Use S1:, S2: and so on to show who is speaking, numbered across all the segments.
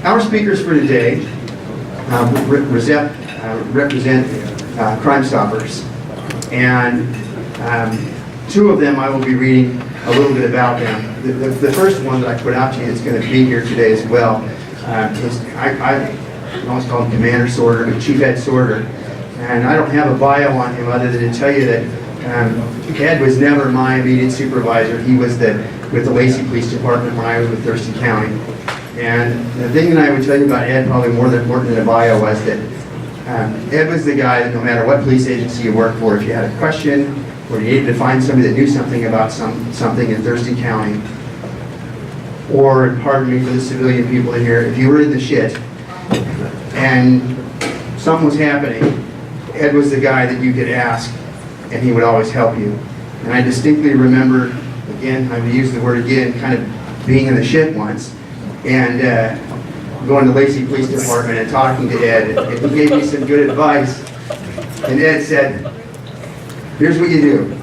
S1: Our speakers for today represent Crime Stoppers, and two of them I will be reading a little bit about them. The first one that I put out to you that's going to be here today as well is, I always call him Commander Sorter, Chief Ed Sorter, and I don't have a bio on him other than to tell you that Ed was never my immediate supervisor. He was with the Lacey Police Department when I was with Thurston County. And the thing that I would tell you about Ed, probably more important than a bio, was that Ed was the guy that no matter what police agency you worked for, if you had a question or you needed to find somebody that knew something about something in Thurston County, or, pardon me for the civilian people in here, if you were in the shit and something was happening, Ed was the guy that you could ask, and he would always help you. And I distinctly remember, again, I would use the word again, kind of being in the shit once, and going to Lacey Police Department and talking to Ed, and he gave me some good advice. And Ed said, here's what you do.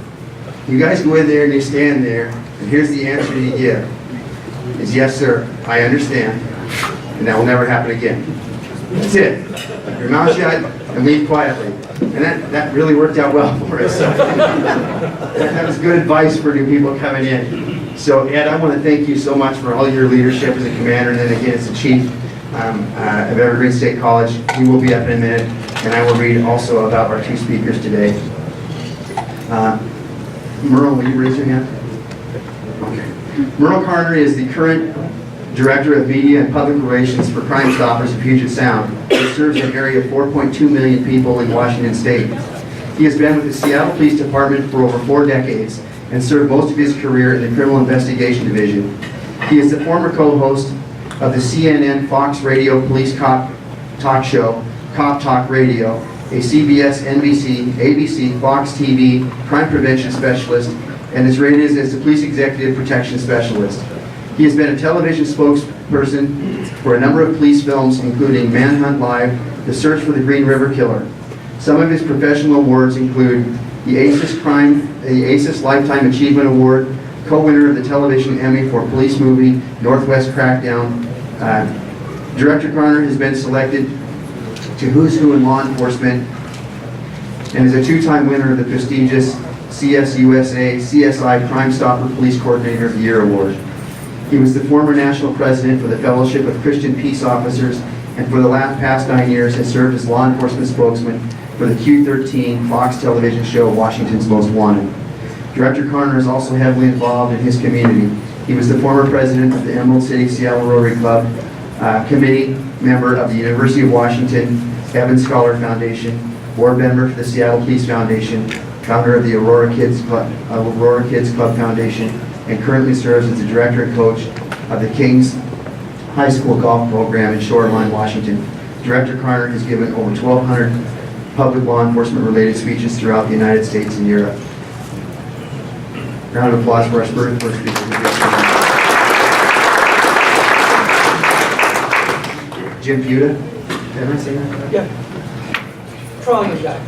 S1: You guys go in there and you stand there, and here's the answer you give. Is yes, sir, I understand, and that will never happen again. That's it. Your mouth shut and leave quietly. And that really worked out well for us. That was good advice for new people coming in. So Ed, I want to thank you so much for all your leadership as a commander, and then again as the chief of Evergreen State College. He will be up in a minute, and I will read also about our two speakers today. Merle, will you raise your hand? Okay. Merle Carter is the current Director of Media and Public Relations for Crime Stoppers of Puget Sound, which serves an area of 4.2 million people in Washington State. He has been with the Seattle Police Department for over 4 decades and served most of his career in the Criminal Investigation Division. He is the former co-host of the CNN Fox Radio Police Cop Talk Show, Cop Talk Radio, a CBS, NBC, ABC, Fox TV crime prevention specialist, and is rated as the Police Executive Protection Specialist. He has been a television spokesperson for a number of police films, including Manhunt Live, The Search for the Green River Killer. Some of his professional awards include the ACES Lifetime Achievement Award, co-winner of the Television Emmy for Police Movie Northwest Crackdown. Director Carter has been selected to Who's Who in Law Enforcement and is a 2-time winner of the prestigious CSUSA CSI Crime Stopper Police Coordinator of the Year Award. He was the former national president for the Fellowship of Christian Peace Officers, and for the past 9 years has served as law enforcement spokesman for the Q13 Fox television show Washington's Most Wanted. Director Carter is also heavily involved in his community. He was the former president of the Emerald City Seattle Rotary Club, committee member of the University of Washington Evans Scholar Foundation, board member for the Seattle Police Foundation, founder of the Aurora Kids Club Foundation, and currently serves as the director and coach of the Kings High School Golf Program in Shoreline, Washington. Director Carter has given over 1,200 public law enforcement related speeches throughout the United States and Europe. Round of applause for our first speaker. Jim Fuda. Did I say that?
S2: Yeah. Try your guy.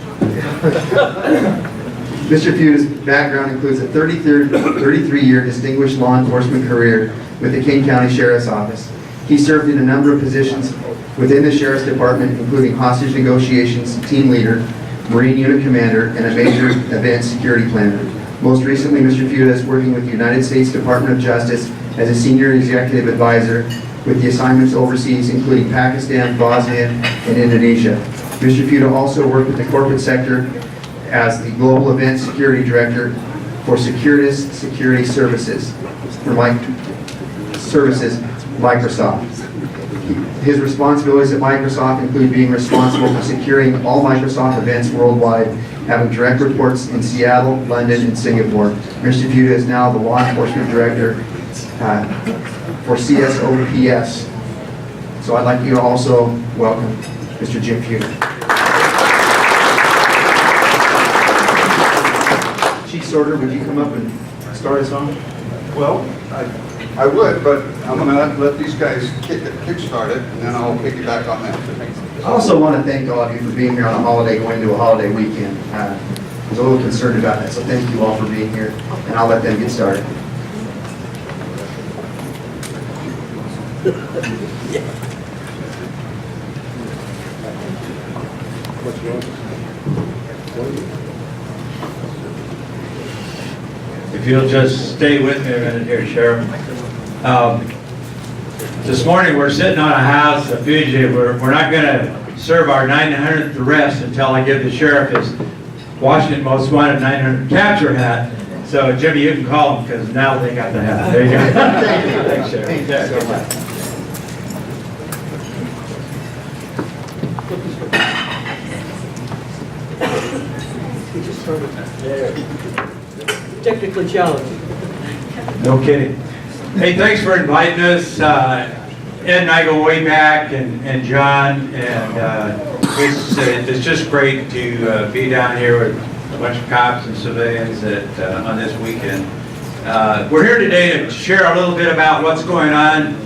S1: Mr. Fuda's background includes a 33-year distinguished law enforcement career with the King County Sheriff's Office. He served in a number of positions within the Sheriff's Department, including hostage negotiations team leader, Marine Unit Commander, and a major event security planner. Most recently, Mr. Fuda is working with the United States Department of Justice as a senior executive advisor with the assignments overseas, including Pakistan, Bosnia, and Indonesia. Mr. Fuda also worked with the corporate sector as the Global Event Security Director for Securitas Security Services, Microsoft. His responsibilities at Microsoft include being responsible for securing all Microsoft events worldwide, having direct reports in Seattle, London, and Singapore. Mr. Fuda is now the Law Enforcement Director for CSOPS. So I'd like you to also welcome Mr. Jim Fuda. Chief Sorter, would you come up and start us off?
S3: Well, I would, but I'm going to let these guys kick-start it, and then I'll piggyback on that.
S1: I also want to thank all of you for being here on a holiday, going to a holiday weekend. I was a little concerned about that, so thank you all for being here, and I'll let them get started.
S4: If you'll just stay with me a minute here, Sheriff. This morning, we're sitting on a house, a fugitive. We're not going to serve our 900th arrest until I give the sheriff his Washington Most Wanted 900 capture hat. So, Jimmy, you can call him because now they got the hat. There you go. Thanks, Sheriff.
S1: Thank you so much.
S2: Technically challenging.
S4: No kidding. Hey, thanks for inviting us. Ed and I go way back, and John, and it's just great to be down here with a bunch of cops and civilians on this weekend. We're here today to share a little bit about what's going on,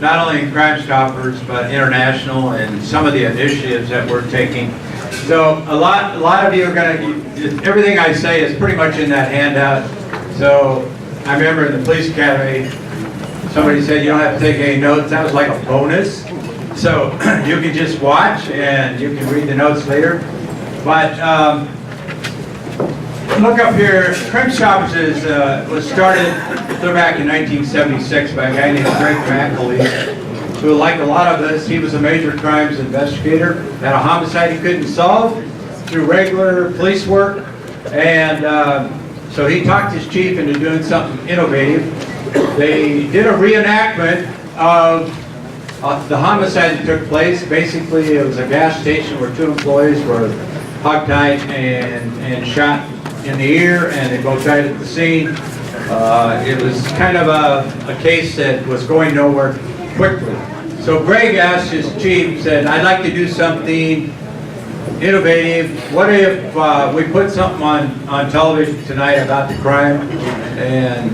S4: not only in Crime Stoppers, but international, and some of the initiatives that we're taking. So a lot of you are going to, everything I say is pretty much in that handout. So I remember in the police academy, somebody said you don't have to take any notes. That was like a bonus. So you can just watch and you can read the notes later. But look up here. Crime Stoppers was started back in 1976 by a guy named Greg McAlee, who, like a lot of us, he was a major crimes investigator, had a homicide he couldn't solve through regular police work, and so he talked his chief into doing something innovative. They did a reenactment of the homicide that took place. Basically, it was a gas station where two employees were hogtied and shot in the ear, and they both died at the scene. It was kind of a case that was going nowhere quickly. So Greg asked his chief, said, I'd like to do something innovative. What if we put something on television tonight about the crime, and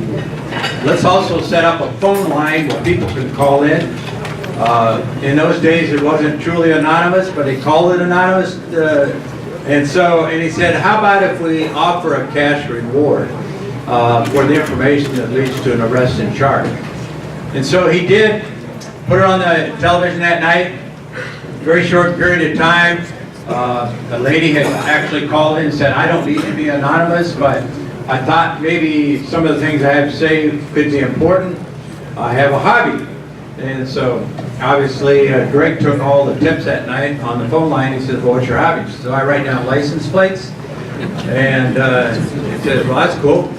S4: let's also set up a phone line where people can call in. In those days it wasn't truly anonymous, but they called it anonymous. And he said, how about if we offer a cash reward for the information that leads to an arrest and charge? And so he did put it on the television that night. Very short period of time. A lady had actually called in and said, I don't need to be anonymous, but I thought maybe some of the things I have to say could be important. I have a hobby. And so obviously Greg took all the tips that night on the phone line. He said, well, what's your hobby? So I write down license plates. And he said, well, that's cool.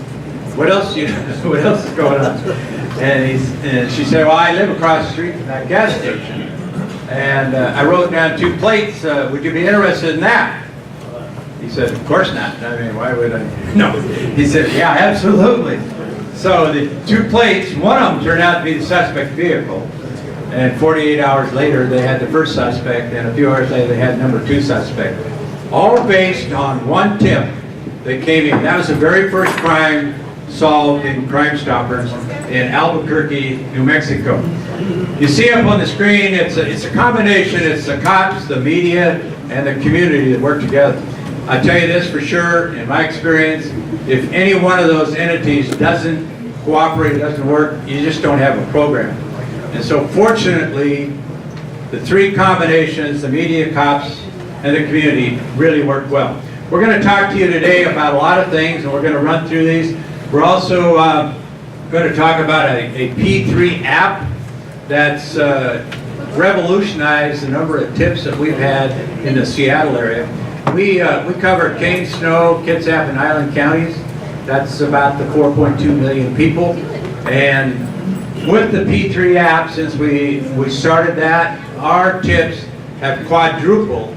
S4: What else what else is going on? And she said, well, I live across the street from that gas station. And I wrote down 2 plates. Would you be interested in that? He said, of course not. I mean, why would I? No. He said, yeah, absolutely. So the 2 plates, one of them turned out to be the suspect vehicle. And 48 hours later, they had the first suspect. And a few hours later, they had number 2 suspect. All based on one tip that came in. That was the very first crime solved in Crime Stoppers in Albuquerque, New Mexico. You see up on the screen, it's a combination. It's the cops, the media, and the community that work together. I tell you this for sure, in my experience, if any one of those entities doesn't cooperate, doesn't work, you just don't have a program. And so fortunately, the 3 combinations, the media, cops, and the community, really work well. We're going to talk to you today about a lot of things, and we're going to run through these. We're also going to talk about a P3 app that's revolutionized the number of tips that we've had in the Seattle area. We cover Kane, Snow, Kitsap, and Island counties. That's about the 4.2 million people. And with the P3 app, since we started that, our tips have quadrupled.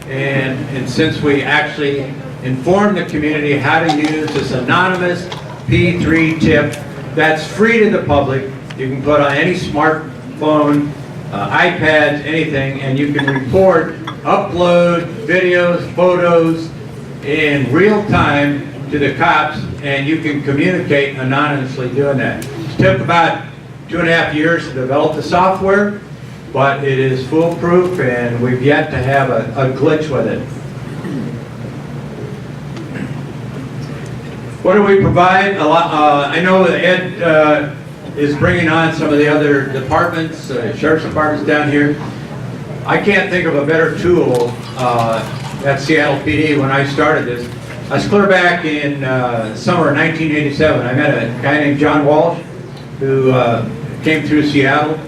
S4: And since we actually informed the community how to use this anonymous P3 tip that's free to the public, you can put on any smartphone, iPads, anything, and you can report, upload videos, photos in real time to the cops, and you can communicate anonymously doing that. It took about 2.5 years to develop the software, but it is foolproof, and we've yet to have a glitch with it. What do we provide? I know that Ed is bringing on some of the other departments, sheriff's departments down here. I can't think of a better tool at Seattle PD when I started this. I was clear back in summer of 1987. I met a guy named John Walsh who came through Seattle,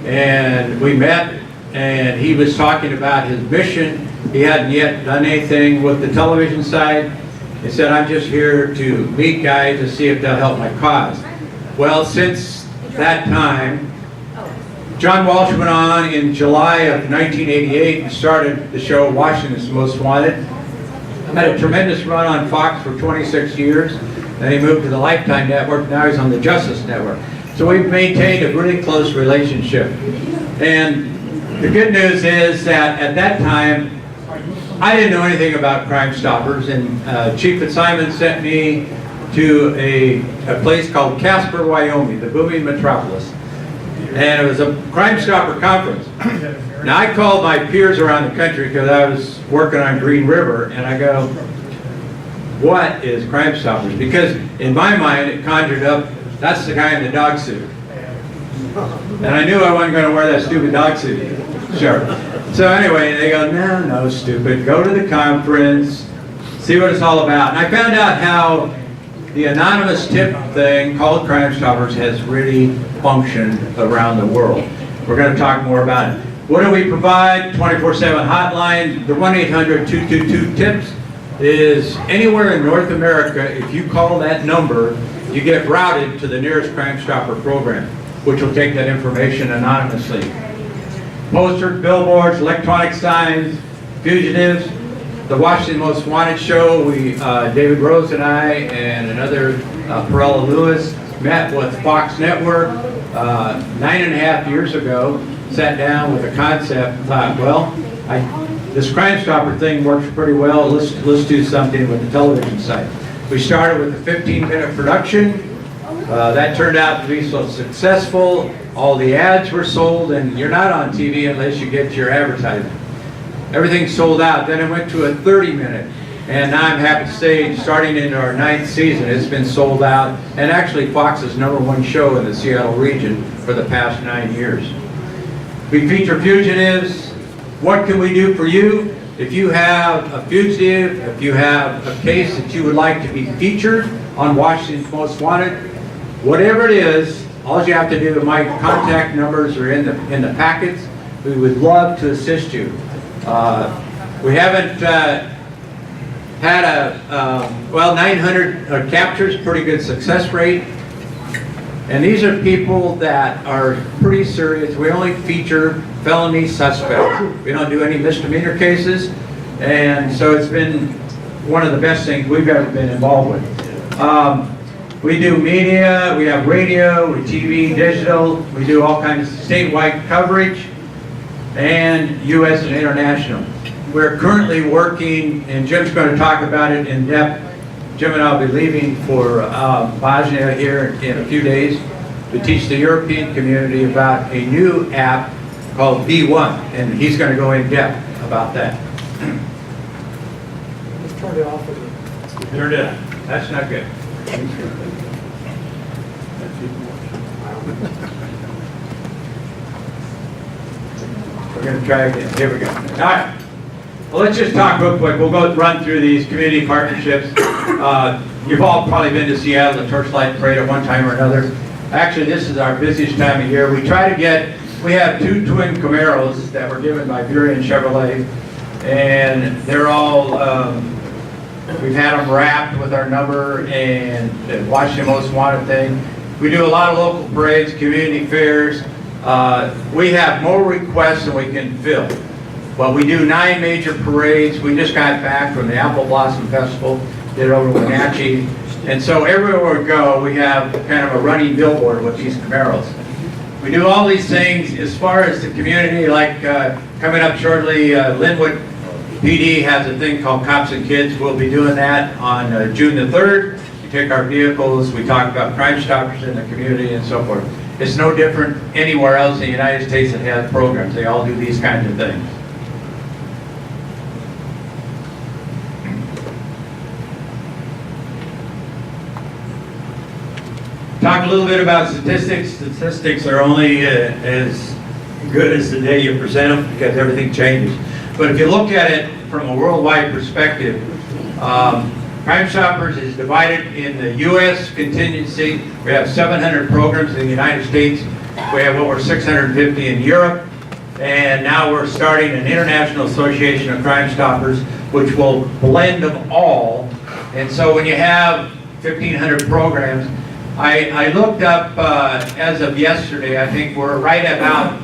S4: and we met, and he was talking about his mission. He hadn't yet done anything with the television side. He said, I'm just here to meet guys to see if they'll help my cause. Well, since that time, John Walsh went on in July of 1988 and started the show Washington's Most Wanted. Had a tremendous run on Fox for 26 years. Then he moved to the Lifetime Network. Now he's on the Justice Network. So we've maintained a really close relationship. And the good news is that at that time, I didn't know anything about Crime Stoppers, and Chief Fitzsimon sent me to a place called Casper, Wyoming, the booming metropolis. And it was a Crime Stopper conference. Now I called my peers around the country because I was working on Green River, and I go, what is Crime Stoppers? Because in my mind it conjured up, that's the guy in the dog suit. And I knew I wasn't going to wear that stupid dog suit. Sure. So anyway, they go, no, stupid. Go to the conference, see what it's all about. And I found out how the anonymous tip thing called Crime Stoppers has really functioned around the world. We're going to talk more about it. What do we provide? 24/7 hotline. The 1-800-222-TIPS is anywhere in North America. If you call that number, you get routed to the nearest Crime Stopper program, which will take that information anonymously. Posters, billboards, electronic signs, fugitives, the Washington Most Wanted show. David Rose and I and another Perella Lewis met with Fox Network 9.5 years ago, sat down with a concept and thought, well, this Crime Stopper thing works pretty well. Let's do something with the television side. We started with a 15-minute production. That turned out to be so successful. All the ads were sold, and you're not on TV unless you get your advertising. Everything sold out. Then it went to a 30-minute. And now I'm happy to say, starting in our 9th season, it's been sold out. And actually Fox's #1 show in the Seattle region for the past 9 years. We feature fugitives. What can we do for you? If you have a fugitive, if you have a case that you would like to be featured on Washington's Most Wanted, whatever it is, all you have to do, my contact numbers are in the packets. We would love to assist you. We haven't had 900 captures, pretty good success rate. And these are people that are pretty serious. We only feature felony suspects. We don't do any misdemeanor cases. And so it's been one of the best things we've ever been involved with. We do media, we have radio, we TV, digital, we do all kinds of statewide coverage, and U.S. and international. We're currently working, and Jim's going to talk about it in depth. Jim and I will be leaving for Bosnia here in a few days to teach the European community about a new app called B1, and he's going to go in depth about that.
S2: Just turned it off again.
S4: Turned it on. That's not good. We're going to try again. Here we go. All right. Well, let's just talk real quick. We'll go run through these community partnerships. You've all probably been to Seattle, the Torchlight Parade at one time or another. Actually, this is our busiest time of year. We have 2 twin Camaros that were given by Burien Chevrolet, and they're all, we've had them wrapped with our number and the Washington Most Wanted thing. We do a lot of local parades, community fairs. We have more requests than we can fill. But we do 9 major parades. We just got back from the Apple Blossom Festival, did it over in Wenatchee. And so everywhere we go, we have kind of a running billboard with these Camaros. We do all these things as far as the community, like coming up shortly, Linwood PD has a thing called Cops and Kids. We'll be doing that on June the 3rd. We take our vehicles, we talk about Crime Stoppers in the community and so forth. It's no different anywhere else in the United States that has programs. They all do these kinds of things. Talk a little bit about statistics. Statistics are only as good as the day you present them because everything changes. But if you look at it from a worldwide perspective, Crime Stoppers is divided in the U.S. contingency. We have 700 programs in the United States. We have over 650 in Europe. And now we're starting an International Association of Crime Stoppers, which will blend them all. And so when you have 1,500 programs, I looked up, as of yesterday, I think we're right about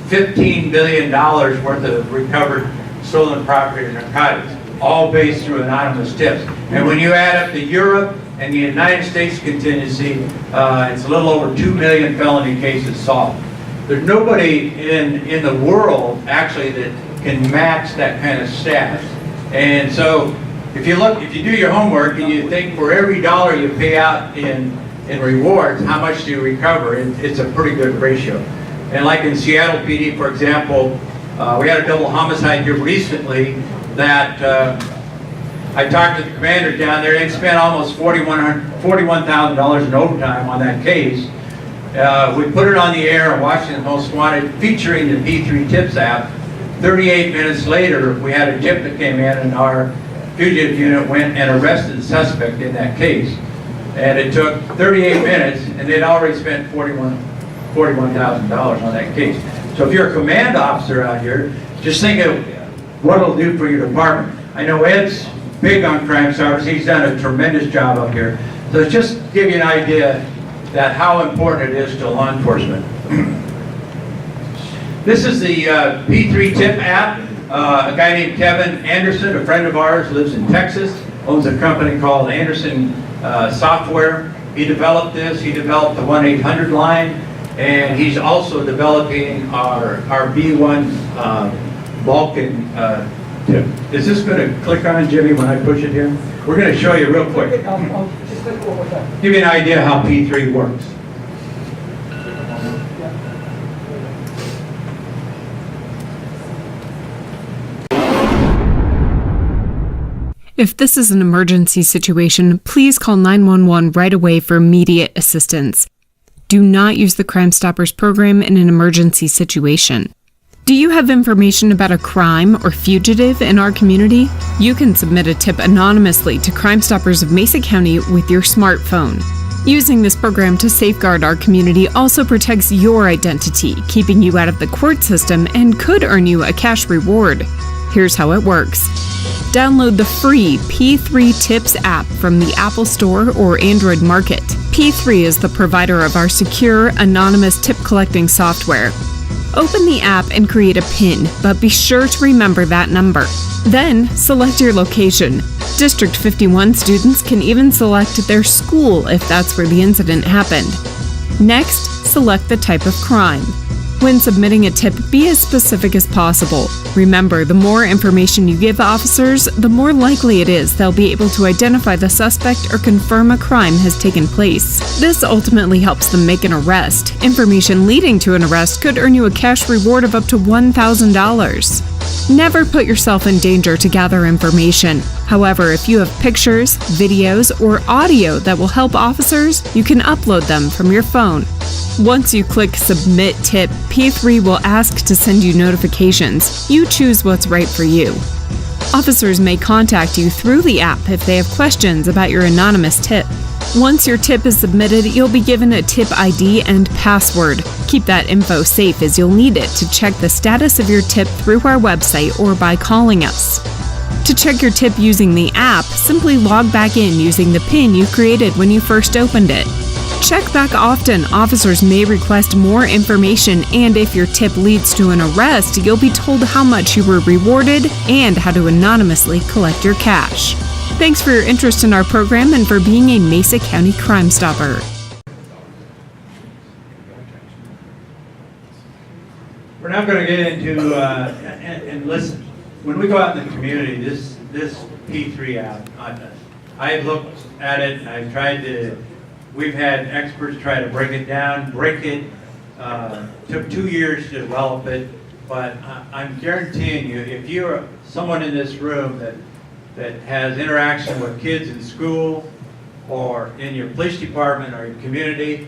S4: $15 billion worth of recovered stolen property and narcotics, all based through anonymous tips. And when you add up the Europe and the United States contingency, it's a little over 2 million felony cases solved. There's nobody in the world actually that can match that kind of stats. And so if you do your homework and you think for every dollar you pay out in rewards, how much do you recover? It's a pretty good ratio. And like in Seattle PD, for example, we had a double homicide here recently that I talked to the commander down there. They spent almost $41,000 in overtime on that case. We put it on the air on Washington Most Wanted, featuring the P3 Tips app. 38 minutes later, we had a tip that came in, and our fugitive unit went and arrested the suspect in that case. And it took 38 minutes, and they'd already spent $41,000 on that case. So if you're a command officer out here, just think of what it'll do for your department. I know Ed's big on Crime Stoppers. He's done a tremendous job up here. So just to give you an idea that how important it is to law enforcement. This is the P3 Tip app. A guy named Kevin Anderson, a friend of ours, lives in Texas, owns a company called Anderson Software. He developed this. He developed the 1-800 line, and he's also developing our B1 Balkan tip. Is this going to click on, Jimmy, when I push it here? We're going to show you real quick.
S2: I'll just take a look at that.
S4: Give you an idea how P3 works.
S5: If this is an emergency situation, please call 911 right away for immediate assistance. Do not use the Crime Stoppers program in an emergency situation. Do you have information about a crime or fugitive in our community? You can submit a tip anonymously to Crime Stoppers of Mesa County with your smartphone. Using this program to safeguard our community also protects your identity, keeping you out of the court system, and could earn you a cash reward. Here's how it works. Download the free P3 Tips app from the Apple Store or Android Market. P3 is the provider of our secure, anonymous tip collecting software. Open the app and create a PIN, but be sure to remember that number. Then, select your location. District 51 students can even select their school if that's where the incident happened. Next, select the type of crime. When submitting a tip, be as specific as possible. Remember, the more information you give officers, the more likely it is they'll be able to identify the suspect or confirm a crime has taken place. This ultimately helps them make an arrest. Information leading to an arrest could earn you a cash reward of up to $1,000. Never put yourself in danger to gather information. However, if you have pictures, videos, or audio that will help officers, you can upload them from your phone. Once you click Submit Tip, P3 will ask to send you notifications. You choose what's right for you. Officers may contact you through the app if they have questions about your anonymous tip. Once your tip is submitted, you'll be given a tip ID and password. Keep that info safe as you'll need it to check the status of your tip through our website or by calling us. To check your tip using the app, simply log back in using the PIN you created when you first opened it. Check back often. Officers may request more information, and if your tip leads to an arrest, you'll be told how much you were rewarded and how to anonymously collect your cash. Thanks for your interest in our program and for being a Mesa County Crime Stopper.
S4: We're now going to get into, and listen, when we go out in the community, this P3 app, I looked at it and I tried to, we've had experts try to break it down, took 2 years to develop it, but I'm guaranteeing you, if you're someone in this room that has interaction with kids in school or in your police department or your community,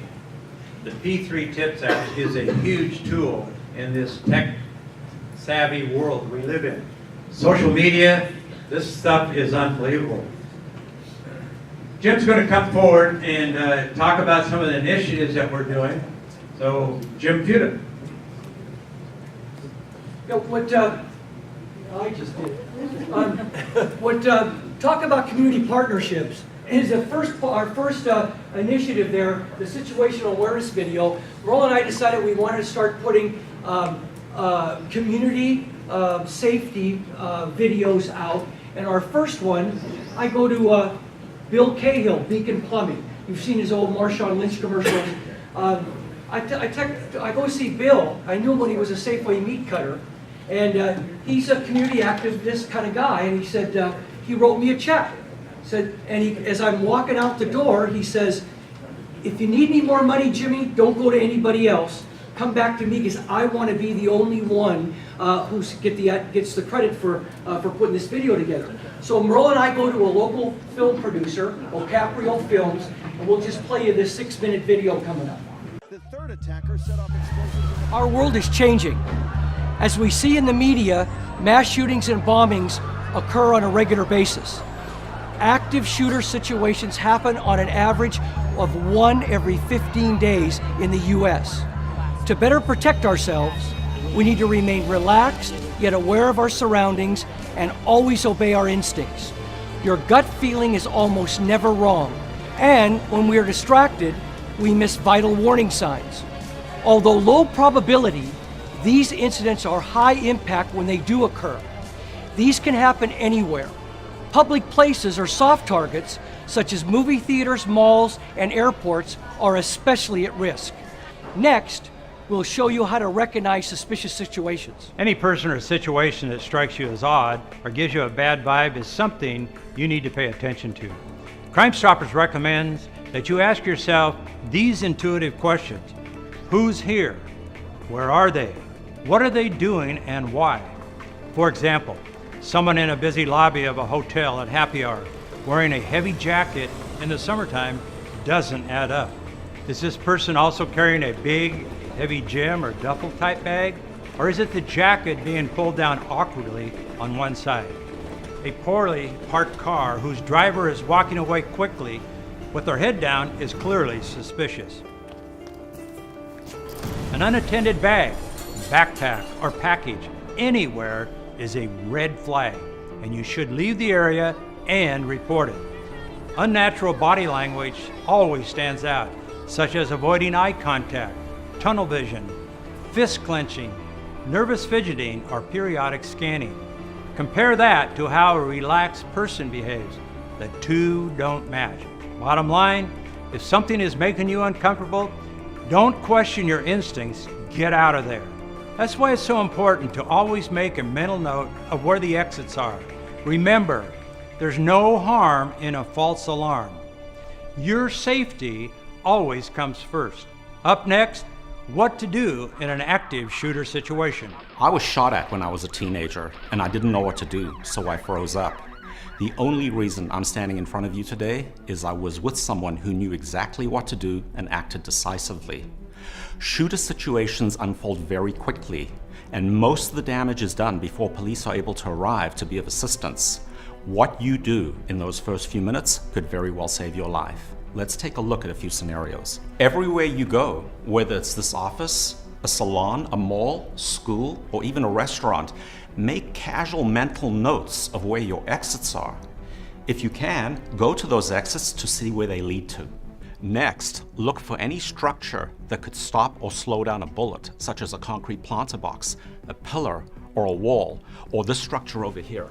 S4: the P3 Tips app is a huge tool in this tech-savvy world we live in. social media, this stuff is unbelievable. Jim's going to come forward and talk about some of the initiatives that we're doing. So, Jim Puda.
S2: I just did. Talk about community partnerships is our first initiative there, the situational awareness video. Merle and I decided we wanted to start putting community safety videos out. And our first one, I go to Bill Cahill, Beacon Plumbing. You've seen his old Marshawn Lynch commercials. I go see Bill. I knew him when he was a Safeway meat cutter. And he's a community activist kind of guy. And he said, he wrote me a check. As I'm walking out the door, he says, if you need any more money, Jimmy, don't go to anybody else. Come back to me because I want to be the only one who gets the credit for putting this video together. So Merle and I go to a local film producer, O'Caprio Films, and we'll just play you this 6-minute video coming up.
S6: The third attacker set off explosives.
S2: Our world is changing. As we see in the media, mass shootings and bombings occur on a regular basis. Active shooter situations happen on an average of 1 every 15 days in the U.S. To better protect ourselves, we need to remain relaxed, yet aware of our surroundings, and always obey our instincts. Your gut feeling is almost never wrong, and when we are distracted, we miss vital warning signs. Although low probability, these incidents are high impact when they do occur. These can happen anywhere. Public places or soft targets, such as movie theaters, malls, and airports, are especially at risk. Next, we'll show you how to recognize suspicious situations.
S4: Any person or situation that strikes you as odd or gives you a bad vibe is something you need to pay attention to. Crime Stoppers recommends that you ask yourself these intuitive questions. Who's here? Where are they? What are they doing and why? For example, someone in a busy lobby of a hotel at happy hour wearing a heavy jacket in the summertime doesn't add up. Is this person also carrying a big, heavy gym or duffel type bag? Or is it the jacket being pulled down awkwardly on one side? A poorly parked car whose driver is walking away quickly with their head down is clearly suspicious. An unattended bag, backpack, or package anywhere is a red flag, and you should leave the area and report it. Unnatural body language always stands out, such as avoiding eye contact, tunnel vision, fist clenching, nervous fidgeting, or periodic scanning. Compare that to how a relaxed person behaves. The two don't match. Bottom line, if something is making you uncomfortable, don't question your instincts, get out of there. That's why it's so important to always make a mental note of where the exits are. Remember, there's no harm in a false alarm. Your safety always comes first. Up next, what to do in an active shooter situation.
S7: I was shot at when I was a teenager, and I didn't know what to do, so I froze up. The only reason I'm standing in front of you today is I was with someone who knew exactly what to do and acted decisively. Shooter situations unfold very quickly, and most of the damage is done before police are able to arrive to be of assistance. What you do in those first few minutes could very well save your life. Let's take a look at a few scenarios. Everywhere you go, whether it's this office, a salon, a mall, school, or even a restaurant, make casual mental notes of where your exits are. If you can, go to those exits to see where they lead to. Next, look for any structure that could stop or slow down a bullet, such as a concrete planter box, a pillar, or a wall, or this structure over here.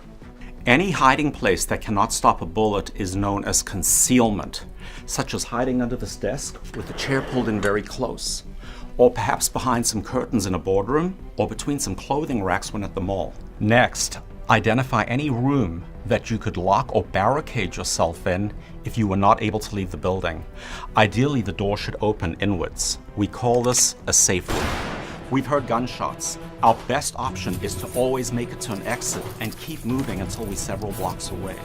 S7: Any hiding place that cannot stop a bullet is known as concealment, such as hiding under this desk with the chair pulled in very close, or perhaps behind some curtains in a boardroom, or between some clothing racks when at the mall. Next, identify any room that you could lock or barricade yourself in if you were not able to leave the building. Ideally, the door should open inwards. We call this a safe room. We've heard gunshots. Our best option is to always make it to an exit and keep moving until we're several blocks away.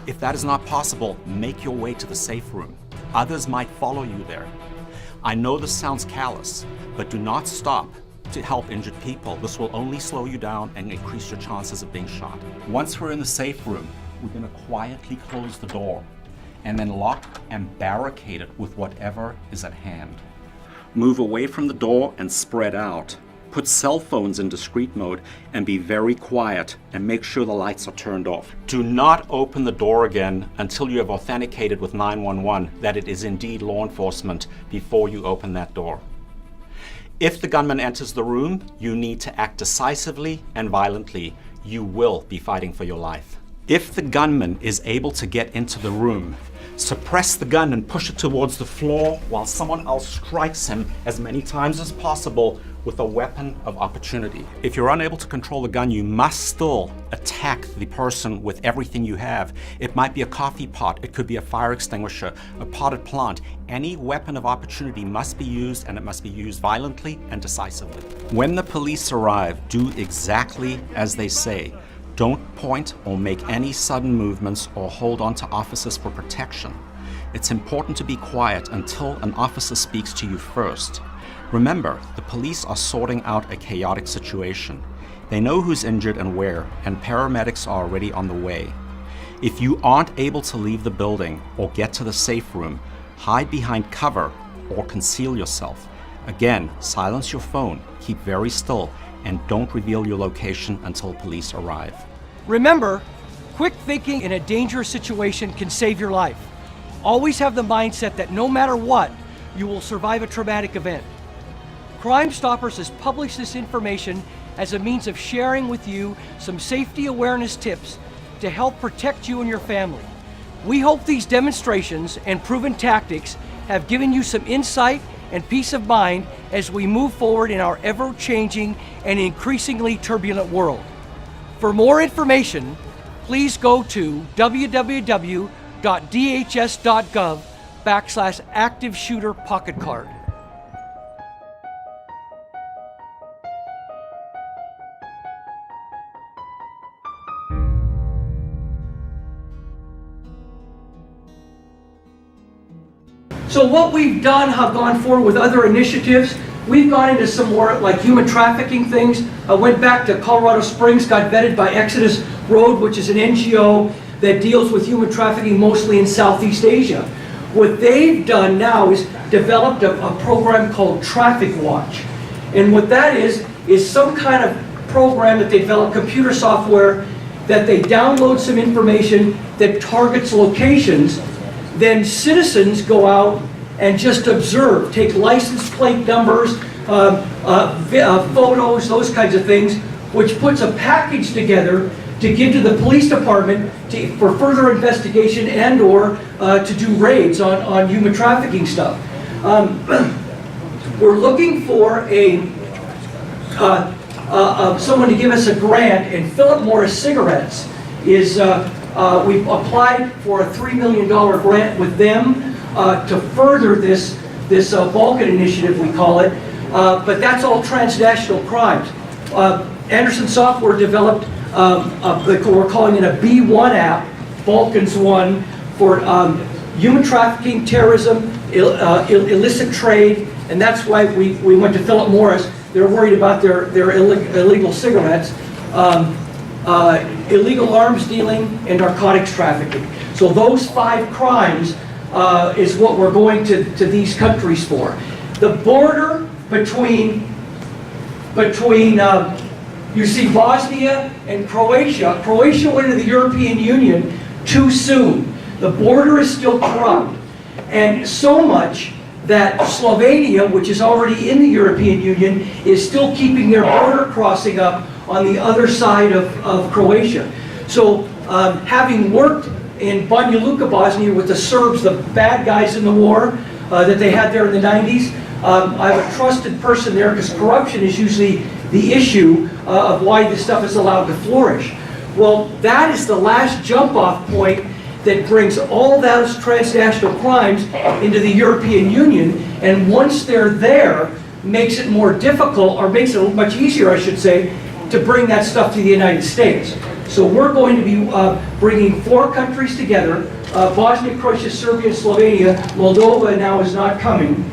S7: If that is not possible, make your way to the safe room. Others might follow you there. I know this sounds callous, but do not stop. to help injured people. This will only slow you down and increase your chances of being shot. Once we're in the safe room, we're going to quietly close the door and then lock and barricade it with whatever is at hand. Move away from the door and spread out. Put cell phones in discreet mode and be very quiet and make sure the lights are turned off. Do not open the door again until you have authenticated with 911 that it is indeed law enforcement before you open that door. If the gunman enters the room, you need to act decisively and violently. You will be fighting for your life. If the gunman is able to get into the room, suppress the gun and push it towards the floor while someone else strikes him as many times as possible with a weapon of opportunity. If you're unable to control the gun, you must still attack the person with everything you have. It might be a coffee pot, it could be a fire extinguisher, a potted plant. Any weapon of opportunity must be used, and it must be used violently and decisively. When the police arrive, do exactly as they say. Don't point or make any sudden movements or hold on to officers for protection. It's important to be quiet until an officer speaks to you first. Remember, the police are sorting out a chaotic situation. They know who's injured and where, and paramedics are already on the way. If you aren't able to leave the building or get to the safe room, hide behind cover or conceal yourself. Again, silence your phone, keep very still, and don't reveal your location until police arrive.
S2: Remember, quick thinking in a dangerous situation can save your life. Always have the mindset that no matter what, you will survive a traumatic event. Crime Stoppers has published this information as a means of sharing with you some safety awareness tips to help protect you and your family. We hope these demonstrations and proven tactics have given you some insight and peace of mind as we move forward in our ever-changing and increasingly turbulent world. For more information, please go to www.dhs.gov/active shooter pocket card. So what we've done, have gone forward with other initiatives. We've gone into some more like human trafficking things. I went back to Colorado Springs, got vetted by Exodus Road, which is an NGO that deals with human trafficking mostly in Southeast Asia. What they've done now is developed a program called Traffic Watch. And what that is some kind of program that they develop, computer software, that they download some information that targets locations. Then citizens go out and just observe, take license plate numbers, photos, those kinds of things, which puts a package together to give to the police department for further investigation and or to do raids on human trafficking stuff. We're looking for someone to give us a grant, and Philip Morris Cigarettes is we've applied for a $3 million grant with them to further this Balkan initiative, we call it, but that's all transnational crimes. Anderson Software developed, we're calling it a B1 app, Balkans 1, for human trafficking, terrorism, illicit trade, and that's why we went to Philip Morris. They're worried about their illegal cigarettes. Illegal arms dealing, and narcotics trafficking. So those 5 crimes is what we're going to these countries for. The border between you see Bosnia and Croatia. Croatia went into the European Union too soon. The border is still corrupt, and so much that Slovenia, which is already in the European Union, is still keeping their border crossing up on the other side of Croatia. So having worked in Banja Luka, Bosnia with the Serbs, the bad guys in the war that they had there in the 90s, I have a trusted person there because corruption is usually the issue of why this stuff is allowed to flourish. Well, that is the last jump-off point that brings all those transnational crimes into the European Union, and once they're there, makes it more difficult, or makes it much easier, I should say, to bring that stuff to the United States. So we're going to be bringing 4 countries together, Bosnia, Croatia, Serbia, and Slovenia. Moldova now is not coming.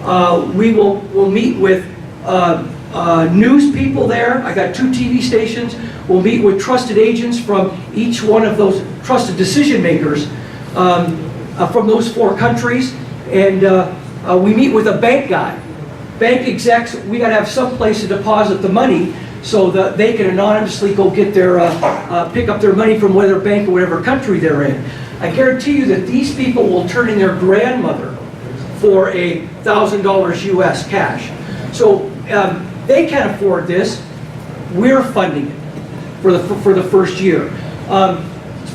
S2: We'll meet with news people there. I got 2 TV stations. We'll meet with trusted agents from each one of those trusted decision makers from those 4 countries. And we meet with a bank guy. Bank execs, we got to have some place to deposit the money so that they can anonymously go get their, pick up their money from whatever bank or whatever country they're in. I guarantee you that these people will turn in their grandmother for $1,000 US cash. So they can't afford this. We're funding it for the first year.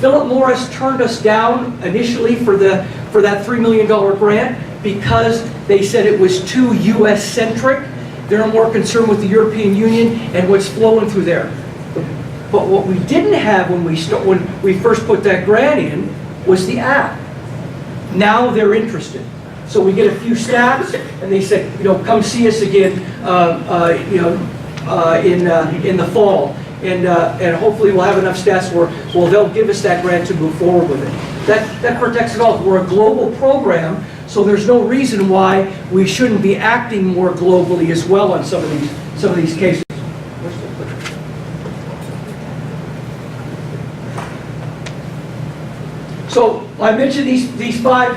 S2: Philip Morris turned us down initially for that $3 million grant because they said it was too US centric. They're more concerned with the European Union and what's flowing through there. But what we didn't have when we first put that grant in was the app. Now they're interested. So we get a few stats, and they said, come see us again, in the fall, and hopefully we'll have enough stats where they'll give us that grant to move forward with it. That protects it all. We're a global program, so there's no reason why we shouldn't be acting more globally as well on some of these cases. So I mentioned these 5.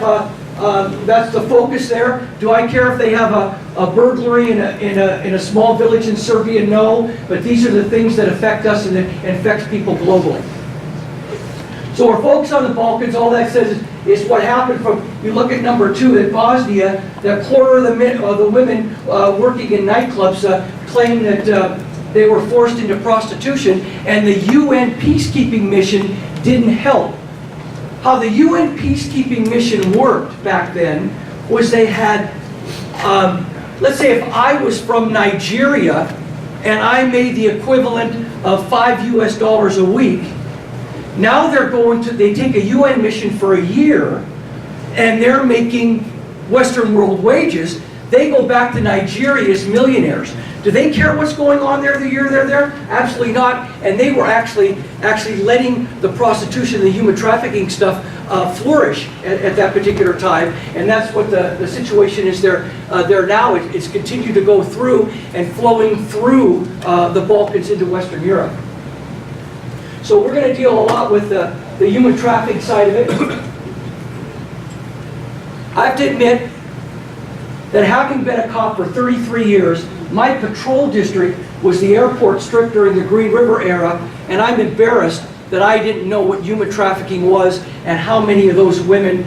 S2: That's the focus there. Do I care if they have a burglary in a small village in Serbia? No. But these are the things that affect us and that affects people globally. So we're focused on the Balkans. All that says is what happened from, you look at number 2 at Bosnia, that quarter of the women working in nightclubs claim that they were forced into prostitution, and the UN peacekeeping mission didn't help. How the UN peacekeeping mission worked back then was they had, let's say if I was from Nigeria and I made the equivalent of $5 US a week, now they take a UN mission for a year and they're making Western world wages. They go back to Nigeria as millionaires. Do they care what's going on there the year they're there? Absolutely not. And they were actually letting the prostitution, the human trafficking stuff flourish at that particular time. And that's what the situation is there now. It's continued to go through and flowing through the Balkans into Western Europe. So we're going to deal a lot with the human trafficking side of it. I have to admit that having been a cop for 33 years, my patrol district was the airport strip during the Green River era, and I'm embarrassed that I didn't know what human trafficking was and how many of those women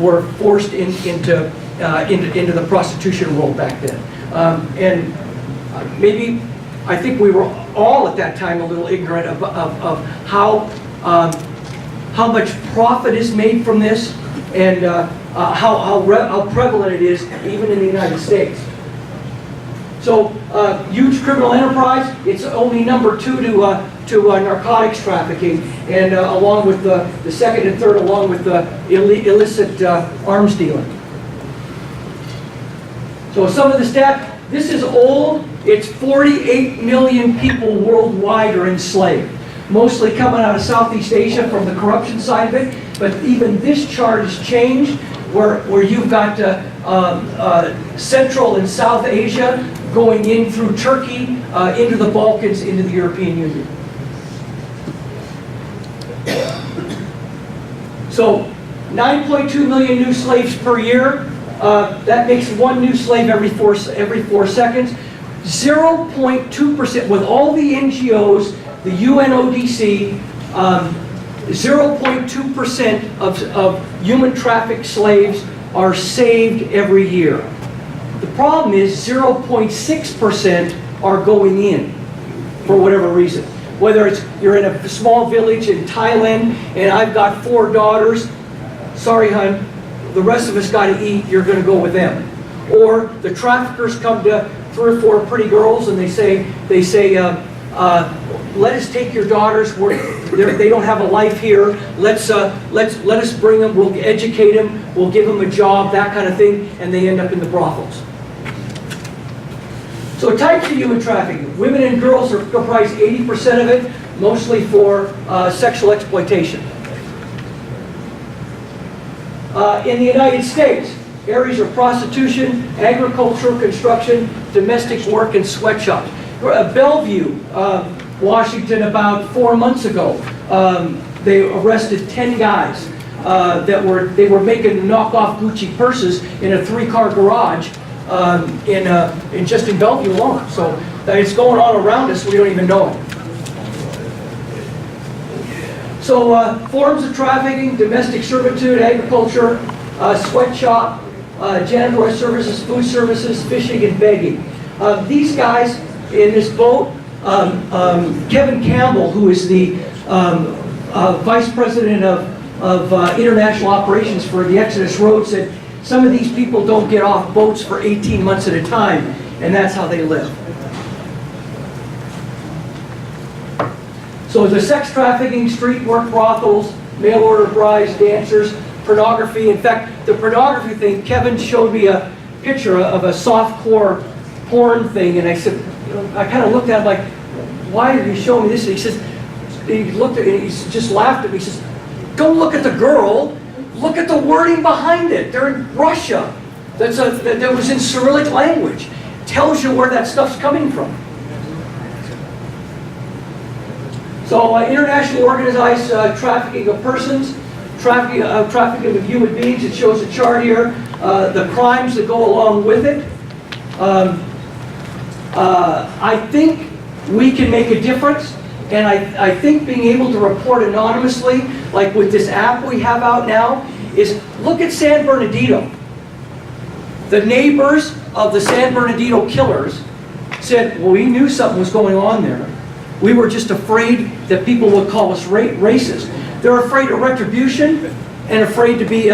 S2: were forced into the prostitution world back then. And maybe I think we were all at that time a little ignorant of how much profit is made from this, and how prevalent it is even in the United States. So huge criminal enterprise. It's only number 2 to narcotics trafficking, and along with the second and third, along with the illicit arms dealing. So some of the stats. This is old. It's 48 million people worldwide are enslaved, mostly coming out of Southeast Asia from the corruption side of it. But even this chart has changed, where you've got Central and South Asia going in through Turkey, into the Balkans, into the European Union. So 9.2 million new slaves per year. That makes 1 new slave every 4 seconds. 0.2%, with all the NGOs, the UNODC, 0.2% of human trafficked slaves are saved every year. The problem is 0.6% are going in for whatever reason. Whether it's you're in a small village in Thailand and I've got 4 daughters, sorry hun, the rest of us got to eat, you're going to go with them. Or the traffickers come to 3 or 4 pretty girls and they say, let us take your daughters. They don't have a life here. Let us bring them. We'll educate them. We'll give them a job, that kind of thing, and they end up in the brothels. So types of human trafficking. Women and girls comprise 80% of it, mostly for sexual exploitation. In the United States, areas of prostitution, agricultural, construction, domestic work, and sweatshops. Bellevue, Washington, about 4 months ago, they arrested 10 guys that were making knockoff Gucci purses in a 3-car garage in just in Bellevue alone. So it's going on around us, we don't even know it. So forms of trafficking: domestic servitude, agriculture, sweatshop, janitorial services, food services, fishing, and begging. These guys in this boat, Kevin Campbell, who is the Vice President of International Operations for the Exodus Road, said some of these people don't get off boats for 18 months at a time, and that's how they live. So the sex trafficking, street work, brothels, mail order brides, dancers, pornography. In fact, the pornography thing, Kevin showed me a picture of a softcore porn thing, and I said, I kind of looked at him like, why did he show me this? And he says, he looked at it, and he just laughed at me. He says, don't look at the girl, look at the wording behind it. They're in Russia. That was in Cyrillic language. Tells you where that stuff's coming from. So internationally organized trafficking of persons, trafficking of human beings. It shows a chart here, the crimes that go along with it. I think we can make a difference, and I think being able to report anonymously, like with this app we have out now, is look at San Bernardino. The neighbors of the San Bernardino killers said, well, we knew something was going on there. We were just afraid that people would call us racist. They're afraid of retribution and afraid to be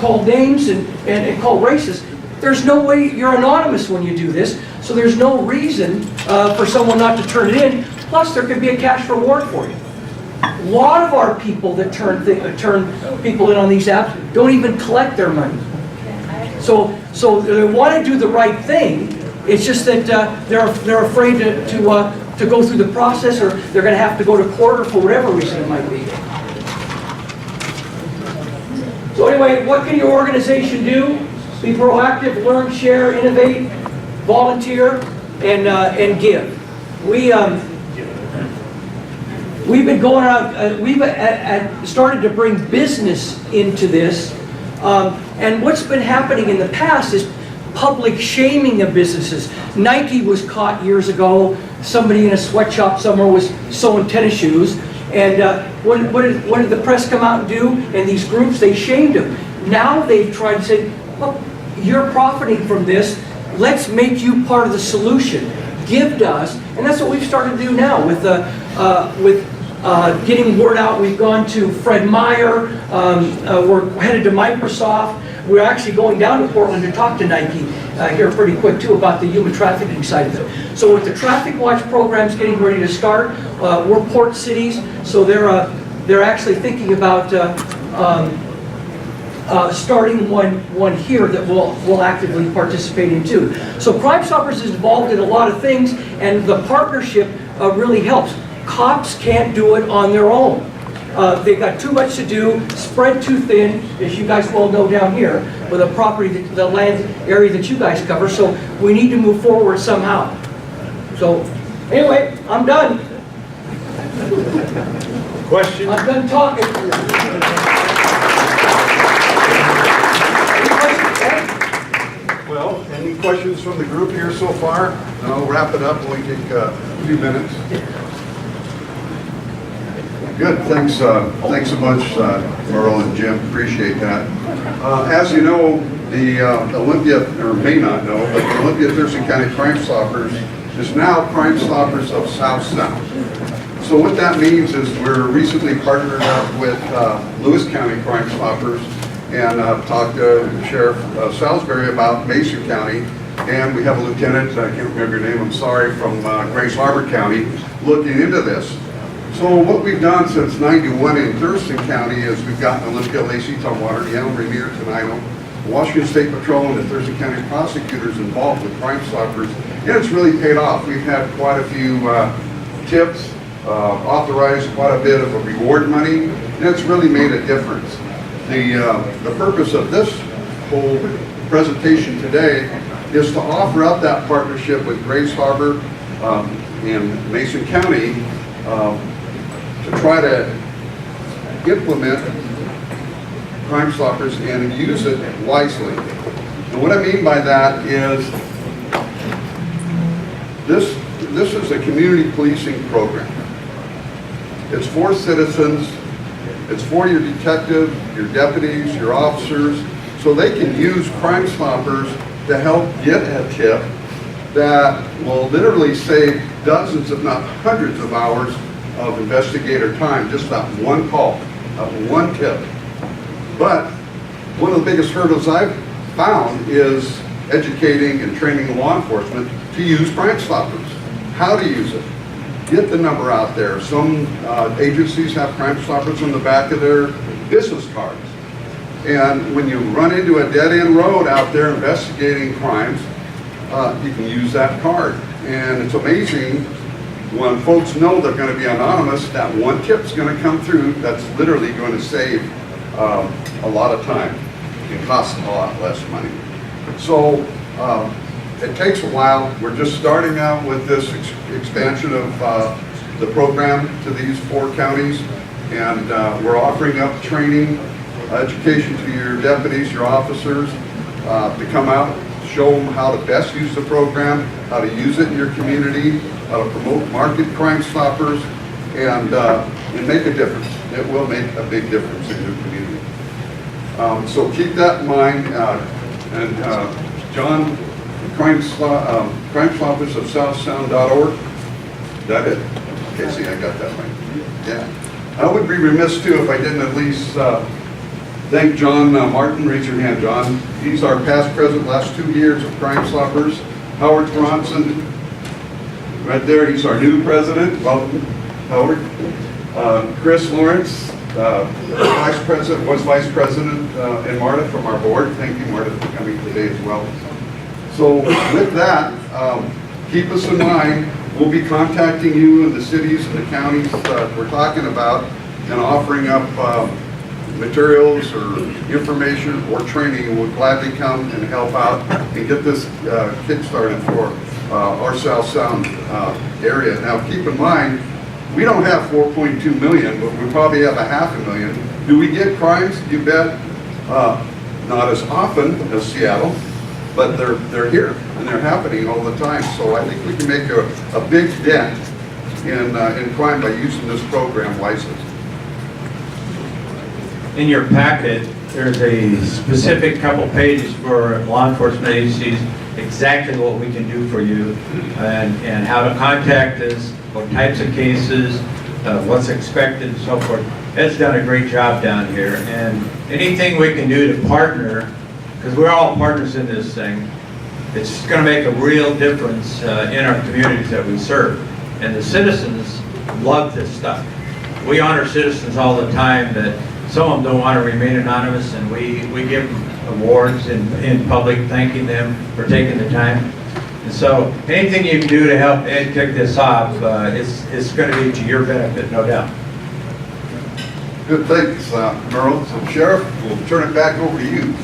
S2: called names and called racist. There's no way, you're anonymous when you do this, so there's no reason for someone not to turn it in. Plus, there could be a cash reward for you. A lot of our people that turn people in on these apps don't even collect their money. So they want to do the right thing. It's just that they're afraid to go through the process, or they're going to have to go to court, or for whatever reason it might be. So anyway, what can your organization do? Be proactive, learn, share, innovate, volunteer, and give. We've been going out. We've started to bring business into this, and what's been happening in the past is public shaming of businesses. Nike was caught years ago. Somebody in a sweatshop somewhere was sewing tennis shoes, and what did the press come out and do? And these groups, they shamed them. Now they've tried to say, look, you're profiting from this. Let's make you part of the solution. Give to us, and that's what we've started to do now with getting word out. We've gone to Fred Meyer. We're headed to Microsoft. We're actually going down to Portland to talk to Nike here pretty quick too about the human trafficking side of it. So with the Traffic Watch programs getting ready to start, we're port cities, so they're actually thinking about starting one here that we'll actively participate in too. So Crime Stoppers is involved in a lot of things, and the partnership really helps. Cops can't do it on their own. They've got too much to do, spread too thin, as you guys well know down here, with a property, the land area that you guys cover, so we need to move forward somehow. So, anyway, I'm done.
S6: Question?
S2: I'm done talking.
S3: Well, any questions from the group here so far? And I'll wrap it up when we take a few minutes. Good, thanks a bunch, Merle and Jim, appreciate that. As you know, the Olympia, or may not know, but the Olympia Thurston County Crime Stoppers is now Crime Stoppers of South Sound. So what that means is we're recently partnered up with Lewis County Crime Stoppers and talked to Sheriff Salisbury about Mason County, and we have a lieutenant, I can't remember your name, I'm sorry, from Grace Harbor County looking into this. So what we've done since '91 in Thurston County is we've gotten Olympia, Lacey, Tumwater, Yale, Rainier, Tenino, Washington State Patrol, and the Thurston County prosecutors involved with Crime Stoppers, and it's really paid off. We've had quite a few tips, authorized quite a bit of reward money, and it's really made a difference. The purpose of this whole presentation today is to offer up that partnership with Grace Harbor and Mason County to try to implement Crime Stoppers and use it wisely. And what I mean by that is this is a community policing program. It's for citizens, it's for your detective, your deputies, your officers, so they can use Crime Stoppers to help get a tip that will literally save dozens, if not hundreds of hours of investigator time, just that one call, that one tip. But one of the biggest hurdles I've found is educating and training law enforcement to use Crime Stoppers, how to use it. Get the number out there. Some agencies have Crime Stoppers on the back of their business cards. And when you run into a dead-end road out there investigating crimes, you can use that card. And it's amazing when folks know they're going to be anonymous, that one tip's going to come through that's literally going to save a lot of time. It can cost a lot less money. So it takes a while. We're just starting out with this expansion of the program to these 4 counties, and we're offering up training, education to your deputies, your officers, to come out, show them how to best use the program, how to use it in your community, how to promote market Crime Stoppers, and make a difference. It will make a big difference in your community. So keep that in mind. John, Crime Stoppers of SouthSound.org. Is that it? Okay, see, I got that right. Yeah. I would be remiss too if I didn't at least thank John Martin. Raise your hand, John. He's our past president, last 2 years of Crime Stoppers. Howard Bronson, right there, he's our new president. Welcome, Howard. Chris Lawrence, vice president, was vice president, and Marta from our board. Thank you, Marta, for coming today as well. So with that, keep us in mind. We'll be contacting you in the cities and the counties we're talking about and offering up materials or information or training, and we'll gladly come and help out and get this kick-started for our South Sound area. Now keep in mind, we don't have 4.2 million, but we probably have 500,000. Do we get crimes? You bet. Not as often as Seattle, but they're here and they're happening all the time. So I think we can make a big dent in crime by using this program wisely.
S4: In your packet, there's a specific couple pages for law enforcement agencies, exactly what we can do for you and how to contact us, what types of cases, what's expected and so forth. Ed's done a great job down here, and anything we can do to partner, because we're all partners in this thing, it's going to make a real difference in our communities that we serve. And the citizens love this stuff. We honor citizens all the time that some of them don't want to remain anonymous, and we give them awards in public thanking them for taking the time. And so anything you can do to help Ed kick this off, it's going to be to your benefit, no doubt.
S3: Good, thanks, Merle. So Sheriff, we'll turn it back over to you.